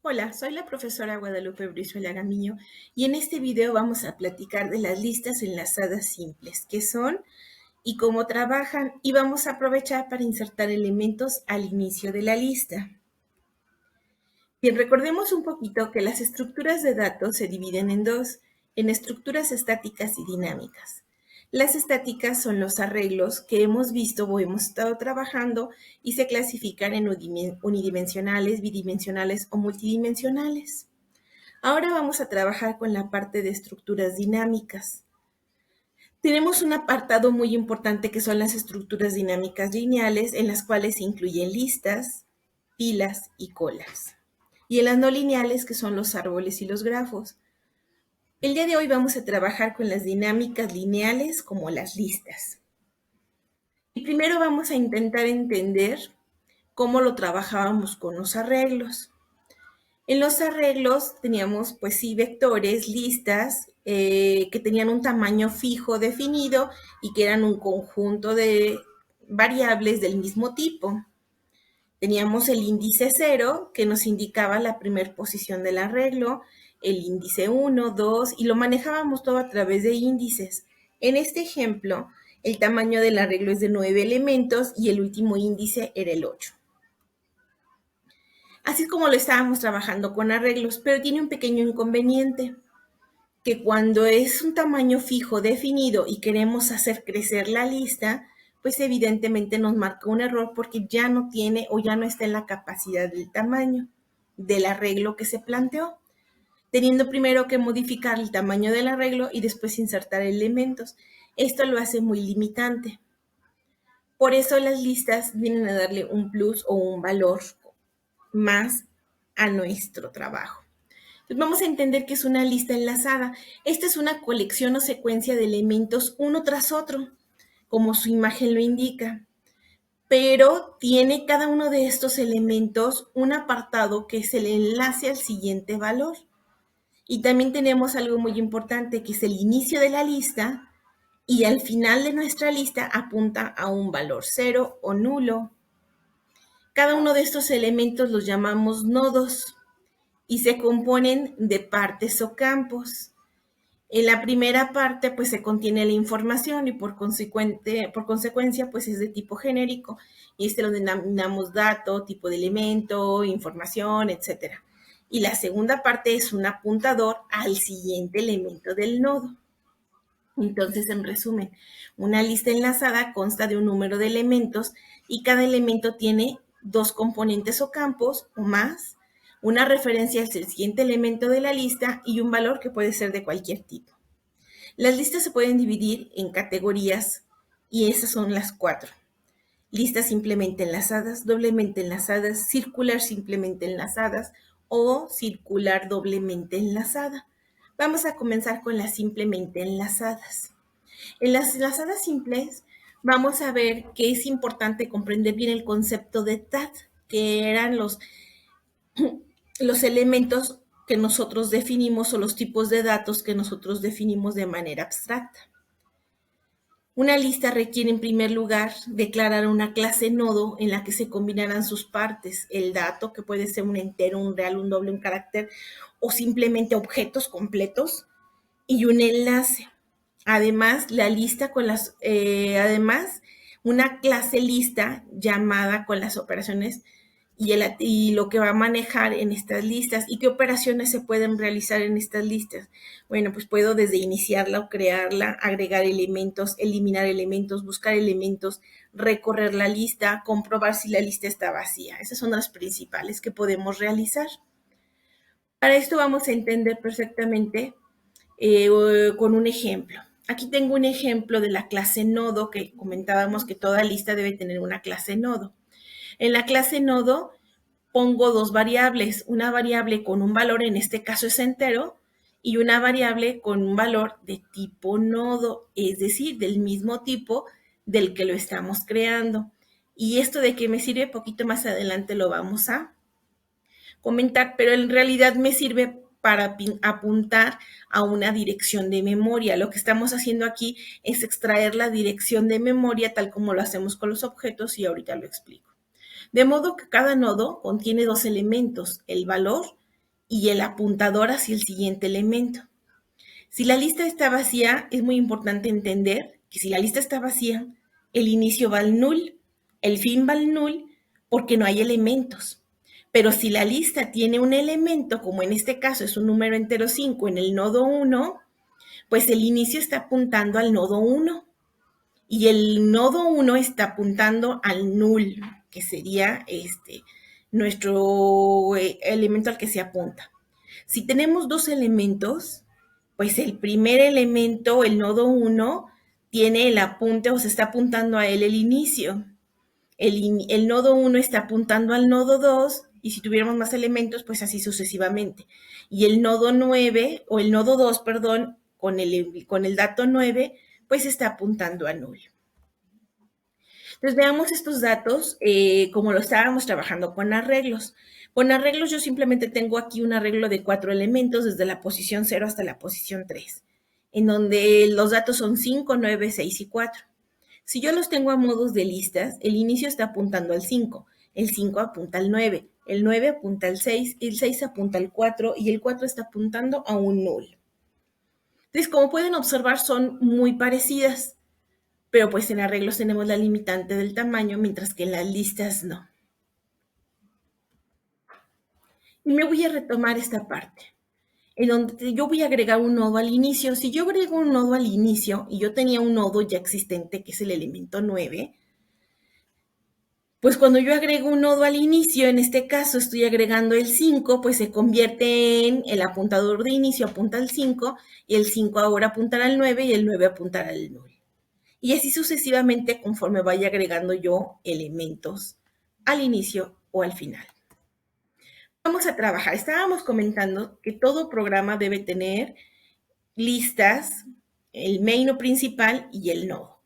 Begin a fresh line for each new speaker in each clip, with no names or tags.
Hola, soy la profesora Guadalupe Brizuela Gamiño y en este video vamos a platicar de las listas enlazadas simples, qué son y cómo trabajan, y vamos a aprovechar para insertar elementos al inicio de la lista. Bien, recordemos un poquito que las estructuras de datos se dividen en dos, en estructuras estáticas y dinámicas. Las estáticas son los arreglos que hemos visto o hemos estado trabajando y se clasifican en unidimensionales, bidimensionales o multidimensionales. Ahora vamos a trabajar con la parte de estructuras dinámicas. Tenemos un apartado muy importante que son las estructuras dinámicas lineales, en las cuales se incluyen listas, filas y colas. Y en las no lineales, que son los árboles y los grafos. El día de hoy vamos a trabajar con las dinámicas lineales como las listas. Y primero vamos a intentar entender cómo lo trabajábamos con los arreglos. En los arreglos teníamos, pues sí, vectores, listas, que tenían un tamaño fijo definido y que eran un conjunto de variables del mismo tipo. Teníamos el índice 0, que nos indicaba la primera posición del arreglo, el índice 1, 2, y lo manejábamos todo a través de índices. En este ejemplo, el tamaño del arreglo es de 9 elementos y el último índice era el 8. Así es como lo estábamos trabajando con arreglos, pero tiene un pequeño inconveniente, que cuando es un tamaño fijo definido y queremos hacer crecer la lista, pues evidentemente nos marca un error porque ya no tiene o ya no está en la capacidad del tamaño del arreglo que se planteó, teniendo primero que modificar el tamaño del arreglo y después insertar elementos. Esto lo hace muy limitante. Por eso las listas vienen a darle un plus o un valor más a nuestro trabajo. Entonces vamos a entender que es una lista enlazada. Esta es una colección o secuencia de elementos uno tras otro, como su imagen lo indica. Pero tiene cada uno de estos elementos un apartado que es el enlace al siguiente valor. Y también tenemos algo muy importante, que es el inicio de la lista, y al final de nuestra lista apunta a un valor 0 o nulo. Cada uno de estos elementos los llamamos nodos y se componen de partes o campos. En la primera parte, pues se contiene la información y por consecuencia, pues es de tipo genérico. Y lo denominamos dato, tipo de elemento, información, etcétera. Y la segunda parte es un apuntador al siguiente elemento del nodo. Entonces, en resumen, una lista enlazada consta de un número de elementos y cada elemento tiene dos componentes o campos o más, una referencia al siguiente elemento de la lista y un valor que puede ser de cualquier tipo. Las listas se pueden dividir en categorías y esas son las 4. Listas simplemente enlazadas, doblemente enlazadas, circular simplemente enlazadas o circular doblemente enlazada. Vamos a comenzar con las simplemente enlazadas. En las enlazadas simples vamos a ver que es importante comprender bien el concepto de TAT, que eran los elementos que nosotros definimos o los tipos de datos que nosotros definimos de manera abstracta. Una lista requiere, en primer lugar, declarar una clase nodo en la que se combinarán sus partes, el dato, que puede ser un entero, un real, un doble, un carácter, o simplemente objetos completos, y un enlace. Además, la lista con además, una clase lista llamada con las operaciones y lo que va a manejar en estas listas y qué operaciones se pueden realizar en estas listas. Bueno, pues puedo desde iniciarla o crearla, agregar elementos, eliminar elementos, buscar elementos, recorrer la lista, comprobar si la lista está vacía. Esas son las principales que podemos realizar. Para esto vamos a entender perfectamente con un ejemplo. Aquí tengo un ejemplo de la clase nodo, que comentábamos que toda lista debe tener una clase nodo. En la clase nodo pongo dos variables, una variable con un valor, en este caso es entero, y una variable con un valor de tipo nodo, es decir, del mismo tipo del que lo estamos creando. Y esto de qué me sirve, poquito más adelante lo vamos a comentar, pero en realidad me sirve para apuntar a una dirección de memoria. Lo que estamos haciendo aquí es extraer la dirección de memoria tal como lo hacemos con los objetos y ahorita lo explico. De modo que cada nodo contiene dos elementos, el valor y el apuntador hacia el siguiente elemento. Si la lista está vacía, es muy importante entender que si la lista está vacía, el inicio va al null, el fin va al null, porque no hay elementos. Pero si la lista tiene un elemento, como en este caso es un número entero 5 en el nodo 1, pues el inicio está apuntando al nodo 1 y el nodo 1 está apuntando al null, que sería nuestro elemento al que se apunta. Si tenemos dos elementos, pues el primer elemento, el nodo 1, tiene el apunte o se está apuntando a él el inicio. El nodo 1 está apuntando al nodo 2 y si tuviéramos más elementos, pues así sucesivamente. Y el nodo 9 o el nodo 2, perdón, con el dato 9, pues está apuntando a null. Entonces veamos estos datos como lo estábamos trabajando con arreglos. Con arreglos yo simplemente tengo aquí un arreglo de 4 elementos desde la posición 0 hasta la posición 3, en donde los datos son 5, 9, 6 y 4. Si yo los tengo a modos de listas, el inicio está apuntando al 5, el 5 apunta al 9, el 9 apunta al 6, el 6 apunta al 4 y el 4 está apuntando a un null. Entonces, como pueden observar, son muy parecidas, pero pues en arreglos tenemos la limitante del tamaño, mientras que en las listas no. Y me voy a retomar esta parte, en donde yo voy a agregar un nodo al inicio. Si yo agrego un nodo al inicio y yo tenía un nodo ya existente, que es el elemento 9, pues cuando yo agrego un nodo al inicio, en este caso estoy agregando el 5, pues se convierte en el apuntador de inicio, apunta al 5, y el 5 ahora apuntará al 9 y el 9 apuntará al 9. Y así sucesivamente conforme vaya agregando yo elementos al inicio o al final. Vamos a trabajar. Estábamos comentando que todo programa debe tener listas, el main o principal y el nodo.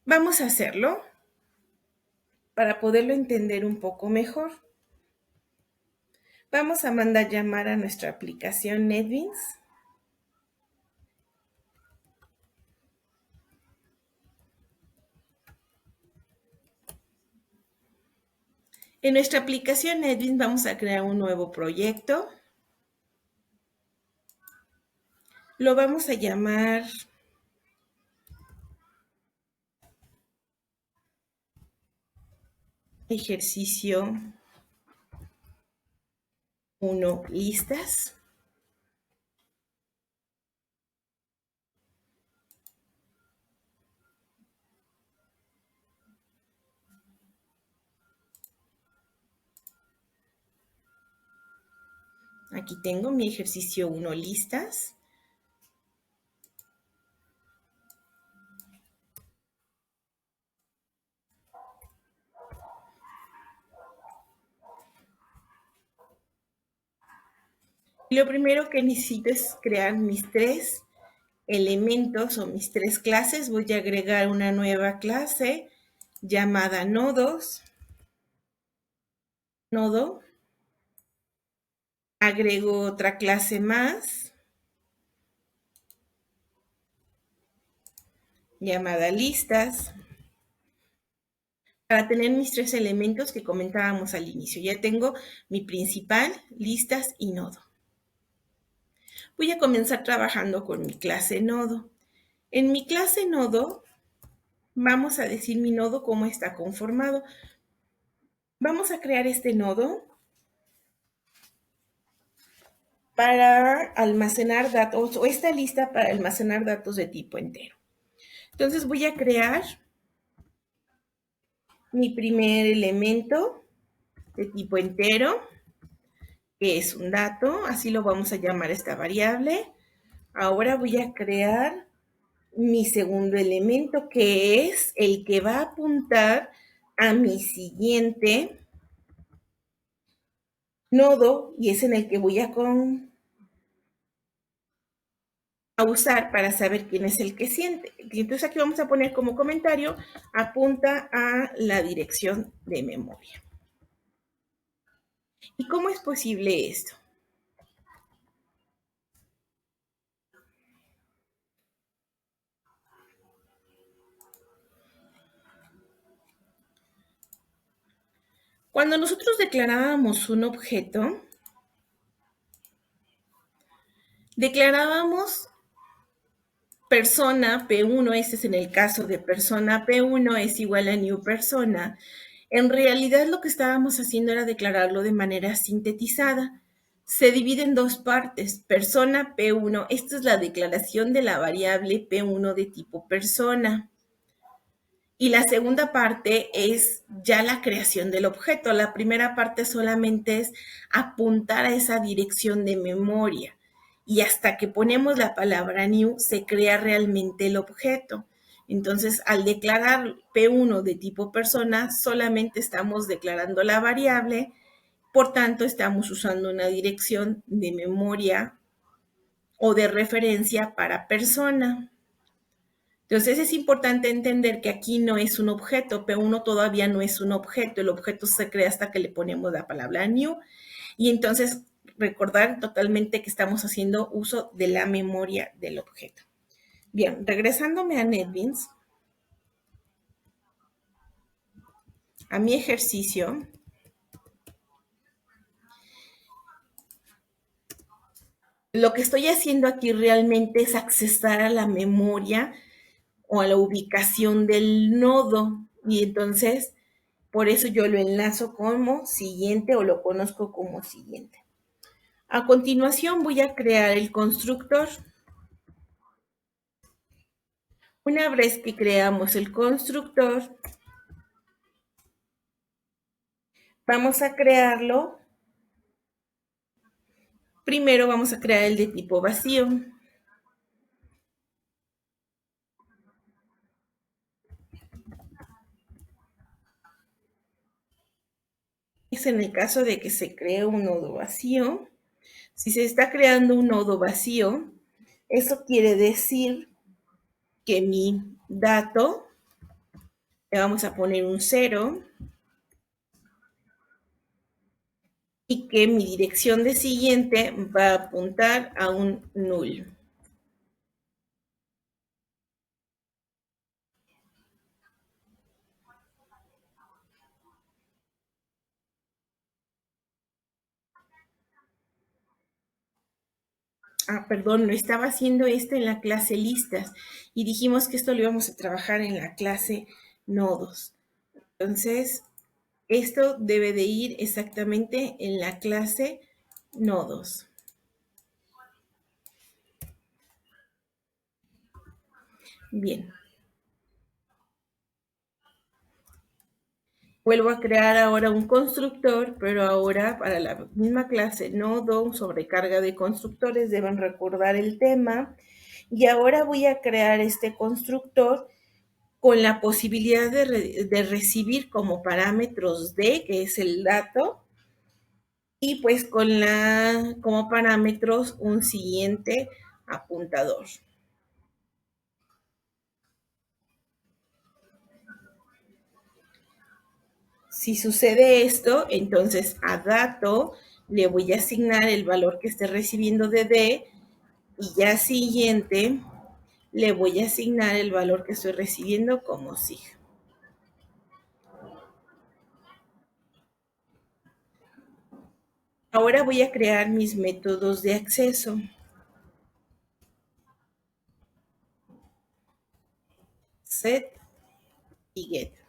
Vamos a hacerlo para poderlo entender un poco mejor. Vamos a mandar llamar a nuestra aplicación NetBeans. En nuestra aplicación NetBeans vamos a crear un nuevo proyecto. Lo vamos a llamar ejercicio 1 listas. Aquí tengo mi ejercicio 1 listas. Y lo primero que necesito es crear mis 3 elementos o mis 3 clases. Voy a agregar una nueva clase llamada nodos. Nodo. Agrego otra clase más llamada listas para tener mis 3 elementos que comentábamos al inicio. Ya tengo mi principal, listas y nodo. Voy a comenzar trabajando con mi clase nodo. En mi clase nodo vamos a decir mi nodo cómo está conformado. Vamos a crear este nodo para almacenar datos, o esta lista para almacenar datos de tipo entero. Entonces voy a crear mi primer elemento de tipo entero, que es un dato, así lo vamos a llamar esta variable. Ahora voy a crear mi segundo elemento, que es el que va a apuntar a mi siguiente nodo y es en el que voy a usar para saber quién es el que siente. Y entonces aquí vamos a poner como comentario, apunta a la dirección de memoria. ¿Y cómo es posible esto? Cuando nosotros declarábamos un objeto, Declarábamos persona P1, este es en el caso de persona P1 es igual a new persona. En realidad lo que estábamos haciendo era declararlo de manera sintetizada. Se divide en dos partes. Persona P1, esta es la declaración de la variable P1 de tipo persona. Y la segunda parte es ya la creación del objeto. La primera parte solamente es apuntar a esa dirección de memoria. Y hasta que ponemos la palabra new, se crea realmente el objeto. Entonces, al declarar P1 de tipo persona, solamente estamos declarando la variable, por tanto, estamos usando una dirección de memoria o de referencia para persona. Entonces es importante entender que aquí no es un objeto, P1 todavía no es un objeto, el objeto se crea hasta que le ponemos la palabra new y entonces recordar totalmente que estamos haciendo uso de la memoria del objeto. Bien, regresándome a NetBeans, a mi ejercicio, lo que estoy haciendo aquí realmente es accesar a la memoria o a la ubicación del nodo y entonces por eso yo lo enlazo como siguiente o lo conozco como siguiente. A continuación voy a crear el constructor. Una vez que creamos el constructor, vamos a crearlo. Primero vamos a crear el de tipo vacío. Es en el caso de que se cree un nodo vacío. Si se está creando un nodo vacío, eso quiere decir que mi dato, le vamos a poner un 0, y que mi dirección de siguiente va a apuntar a un null. Perdón, no estaba haciendo esto en la clase listas y dijimos que esto lo íbamos a trabajar en la clase nodos. Entonces, esto debe de ir exactamente en la clase nodos. Bien. Vuelvo a crear ahora un constructor, pero ahora para la misma clase nodo, sobrecarga de constructores, deben recordar el tema. Y ahora voy a crear este constructor con la posibilidad de recibir como parámetros D, que es el dato, y pues como parámetros un siguiente apuntador. Si sucede esto, entonces a dato le voy a asignar el valor que esté recibiendo de D y ya siguiente le voy a asignar el valor que estoy recibiendo como SIG. Ahora voy a crear mis métodos de acceso. Set y get.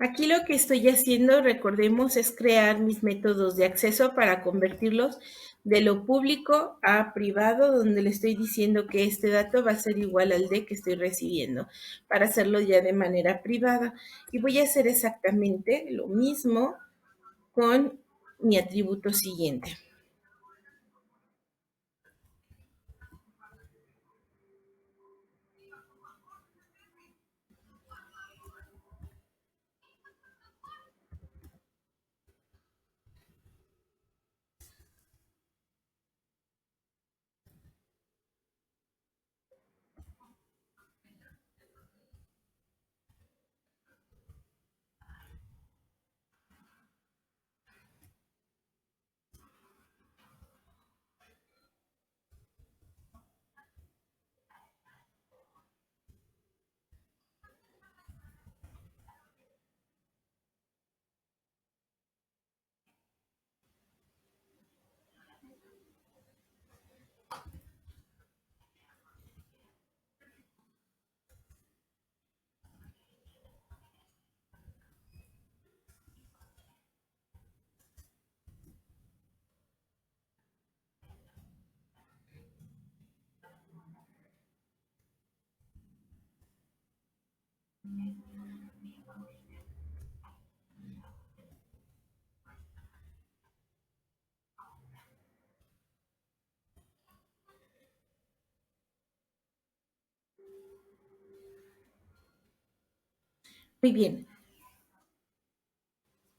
Aquí lo que estoy haciendo, recordemos, es crear mis métodos de acceso para convertirlos de lo público a privado, donde le estoy diciendo que este dato va a ser igual al de que estoy recibiendo, para hacerlo ya de manera privada. Y voy a hacer exactamente lo mismo con mi atributo siguiente. Muy bien,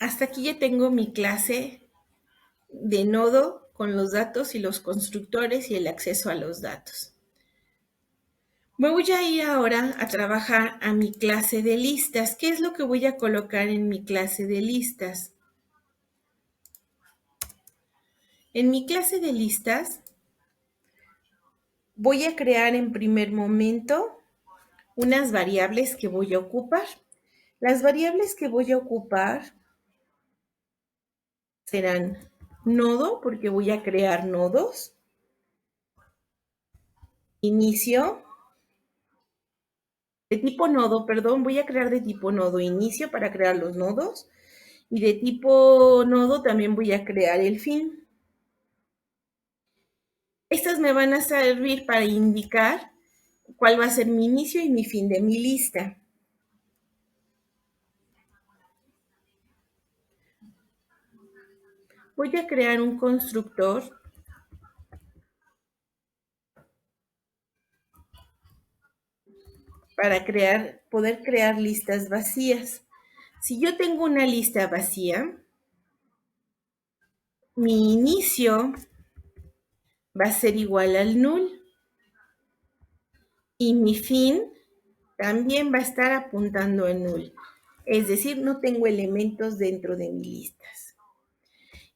hasta aquí ya tengo mi clase de nodo con los datos y los constructores y el acceso a los datos. Me voy a ir ahora a trabajar a mi clase de listas. ¿Qué es lo que voy a colocar en mi clase de listas? En mi clase de listas voy a crear en primer momento unas variables que voy a ocupar. Las variables que voy a ocupar serán nodo, porque voy a crear nodos, inicio, de tipo nodo, perdón, voy a crear de tipo nodo inicio para crear los nodos, y de tipo nodo también voy a crear el fin. Estas me van a servir para indicar cuál va a ser mi inicio y mi fin de mi lista. Voy a crear un constructor para poder crear listas vacías. Si yo tengo una lista vacía, mi inicio va a ser igual al null y mi fin también va a estar apuntando a null. Es decir, no tengo elementos dentro de mis listas.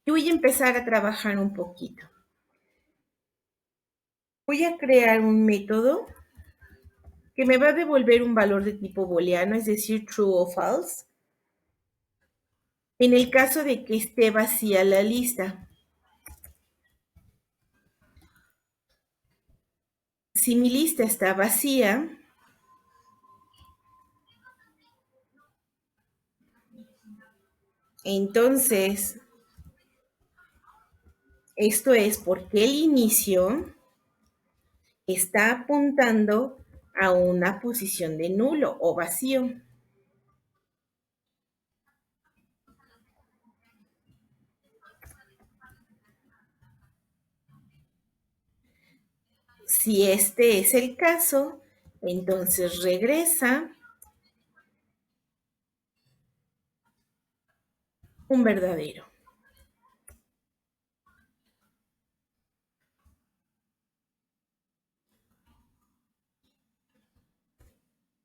Y voy a empezar a trabajar un poquito. Voy a crear un método que me va a devolver un valor de tipo booleano, es decir, true o false, en el caso de que esté vacía la lista. Si mi lista está vacía, entonces esto es porque el inicio está apuntando a una posición de nulo o vacío. Si este es el caso, entonces regresa un verdadero.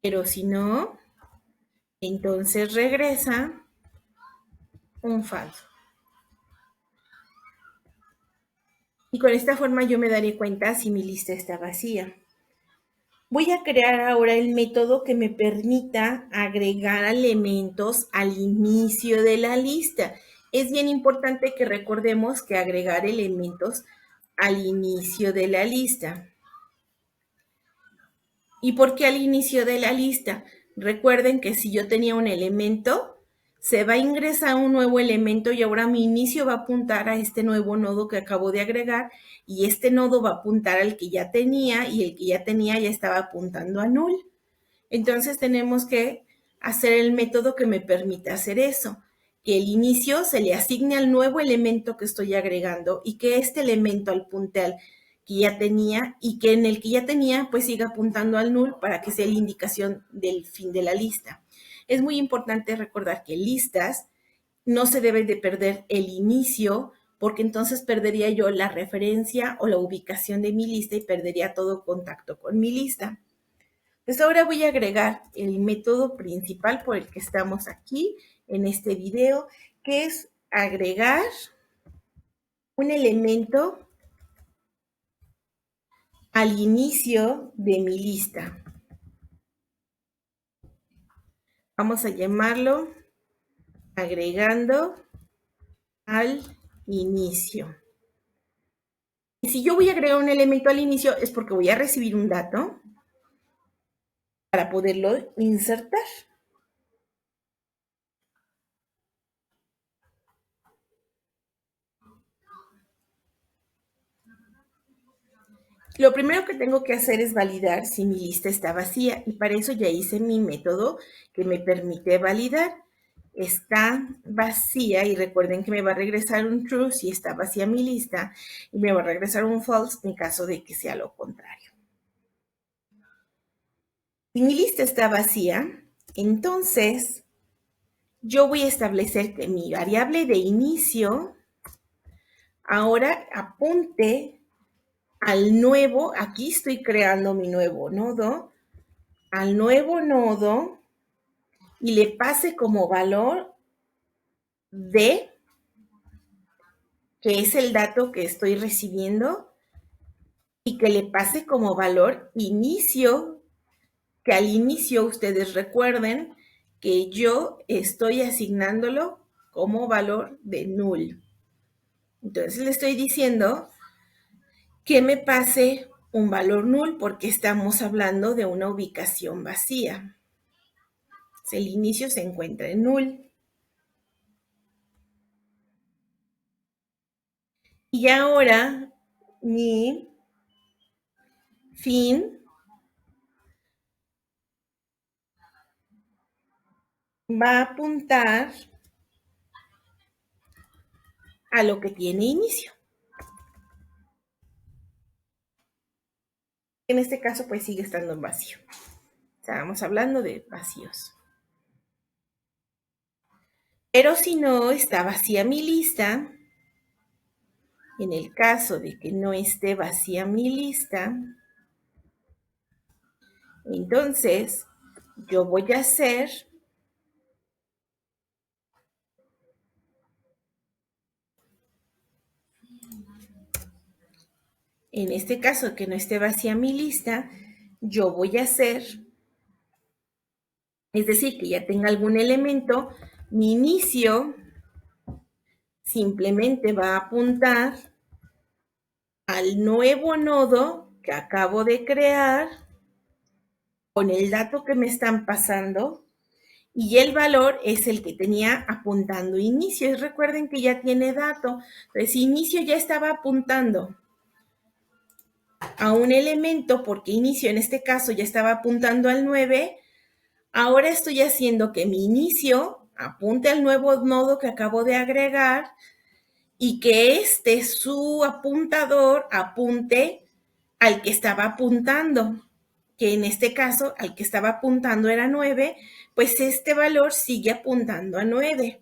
Pero si no, entonces regresa un falso. Y con esta forma yo me daré cuenta si mi lista está vacía. Voy a crear ahora el método que me permita agregar elementos al inicio de la lista. Es bien importante que recordemos que agregar elementos al inicio de la lista. ¿Y por qué al inicio de la lista? Recuerden que si yo tenía un elemento, se va a ingresar un nuevo elemento y ahora mi inicio va a apuntar a este nuevo nodo que acabo de agregar y este nodo va a apuntar al que ya tenía y el que ya tenía ya estaba apuntando a null. Entonces tenemos que hacer el método que me permita hacer eso, que el inicio se le asigne al nuevo elemento que estoy agregando y que este elemento apunte al que ya tenía y que en el que ya tenía pues siga apuntando al null para que sea la indicación del fin de la lista. Es muy importante recordar que listas no se debe de perder el inicio porque entonces perdería yo la referencia o la ubicación de mi lista y perdería todo contacto con mi lista. Pues ahora voy a agregar el método principal por el que estamos aquí en este video, que es agregar un elemento al inicio de mi lista. Vamos a llamarlo agregando al inicio. Y si yo voy a agregar un elemento al inicio es porque voy a recibir un dato para poderlo insertar. Lo primero que tengo que hacer es validar si mi lista está vacía y para eso ya hice mi método que me permite validar. Está vacía y recuerden que me va a regresar un true si está vacía mi lista y me va a regresar un false en caso de que sea lo contrario. Si mi lista está vacía, entonces yo voy a establecer que mi variable de inicio ahora apunte al nuevo, aquí estoy creando mi nuevo nodo, al nuevo nodo y le pase como valor D, que es el dato que estoy recibiendo, y que le pase como valor inicio, que al inicio ustedes recuerden que yo estoy asignándolo como valor de null. Entonces le estoy diciendo que me pase un valor null porque estamos hablando de una ubicación vacía. El inicio se encuentra en null. Y ahora mi fin va a apuntar a lo que tiene inicio. En este caso, pues sigue estando en vacío. Estábamos hablando de vacíos. Pero si no está vacía mi lista, en el caso de que no esté vacía mi lista, entonces yo voy a hacer en este caso que no esté vacía mi lista, yo voy a hacer, es decir, que ya tenga algún elemento, mi inicio simplemente va a apuntar al nuevo nodo que acabo de crear con el dato que me están pasando y el valor es el que tenía apuntando inicio. Y recuerden que ya tiene dato. Entonces, inicio ya estaba apuntando a un elemento porque inicio en este caso ya estaba apuntando al 9. Ahora estoy haciendo que mi inicio apunte al nuevo nodo que acabo de agregar y que su apuntador, apunte al que estaba apuntando, que en este caso al que estaba apuntando era 9, pues este valor sigue apuntando a 9.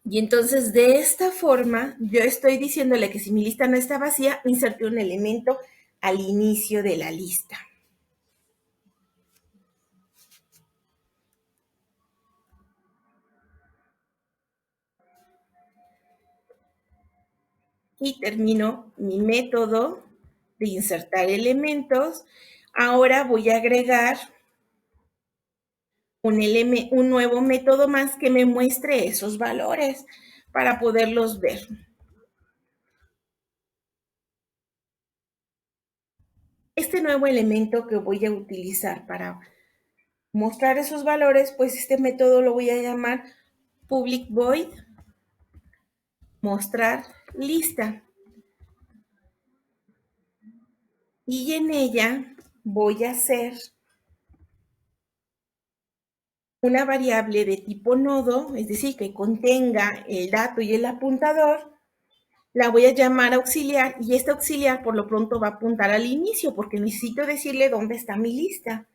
Y entonces de esta forma yo estoy diciéndole que si mi lista no está vacía, inserte un elemento al inicio de la lista. Y termino mi método de insertar elementos. Ahora voy a agregar un nuevo método más que me muestre esos valores para poderlos ver. Este nuevo elemento que voy a utilizar para mostrar esos valores, pues este método lo voy a llamar public void mostrar lista. Y en ella voy a hacer una variable de tipo nodo, es decir, que contenga el dato y el apuntador. La voy a llamar auxiliar y esta auxiliar por lo pronto va a apuntar al inicio porque necesito decirle dónde está mi lista.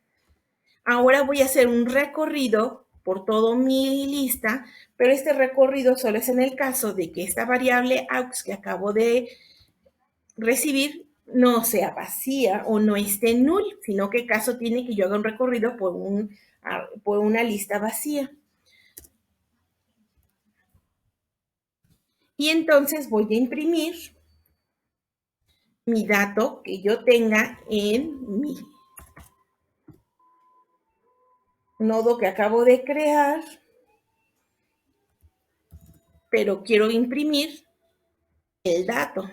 Ahora voy a hacer un recorrido por todo mi lista, pero este recorrido solo es en el caso de que esta variable aux que acabo de recibir no sea vacía o no esté null, sino que caso tiene que yo haga un recorrido por una lista vacía. Y entonces voy a imprimir mi dato que yo tenga en mi nodo que acabo de crear, pero quiero imprimir el dato.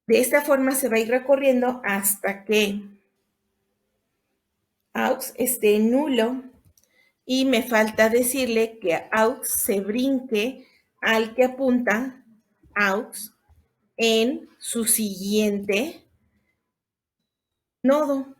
De esta forma se va a ir recorriendo hasta que aux esté nulo y me falta decirle que aux se brinque al que apunta aux en su siguiente nodo.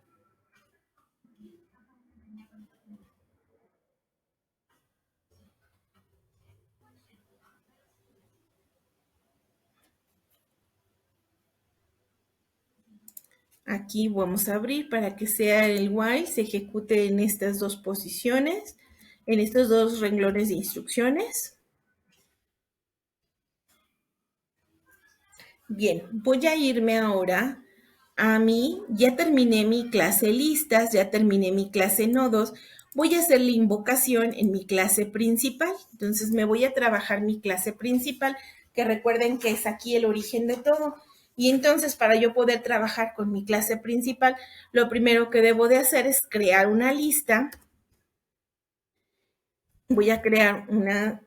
Aquí vamos a abrir para que sea el while, se ejecute en estas dos posiciones, en estos dos renglones de instrucciones. Bien, voy a irme ahora ya terminé mi clase listas, ya terminé mi clase nodos, voy a hacer la invocación en mi clase principal. Entonces me voy a trabajar mi clase principal, que recuerden que es aquí el origen de todo. Y entonces para yo poder trabajar con mi clase principal, lo primero que debo de hacer es crear una lista. Voy a crear una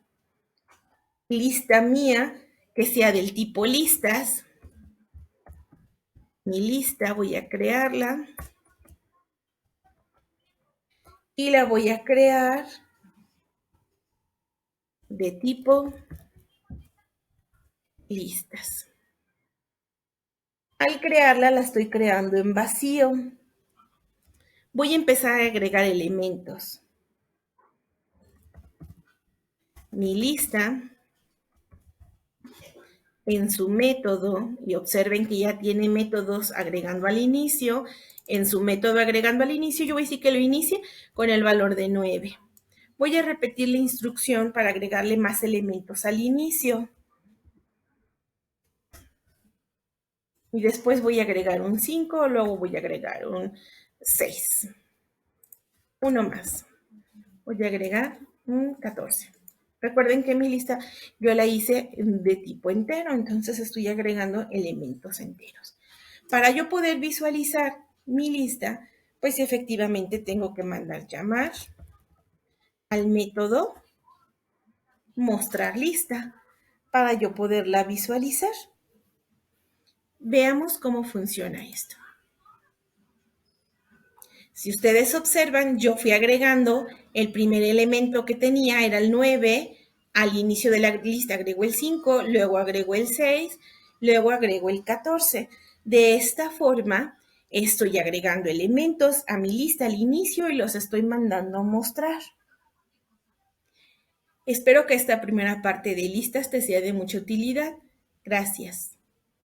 lista mía que sea del tipo listas. Mi lista voy a crearla y la voy a crear de tipo listas. Al crearla la estoy creando en vacío. Voy a empezar a agregar elementos. Mi lista en su método, y observen que ya tiene métodos agregando al inicio. En su método agregando al inicio, yo voy a decir que lo inicie con el valor de 9. Voy a repetir la instrucción para agregarle más elementos al inicio. Y después voy a agregar un 5, luego voy a agregar un 6. Uno más. Voy a agregar un 14. Recuerden que mi lista yo la hice de tipo entero, entonces estoy agregando elementos enteros. Para yo poder visualizar mi lista, pues efectivamente tengo que mandar llamar al método mostrar lista para yo poderla visualizar. Veamos cómo funciona esto. Si ustedes observan, yo fui agregando el primer elemento que tenía, era el 9, al inicio de la lista agrego el 5, luego agrego el 6, luego agrego el 14. De esta forma, estoy agregando elementos a mi lista al inicio y los estoy mandando a mostrar. Espero que esta primera parte de listas te sea de mucha utilidad. Gracias.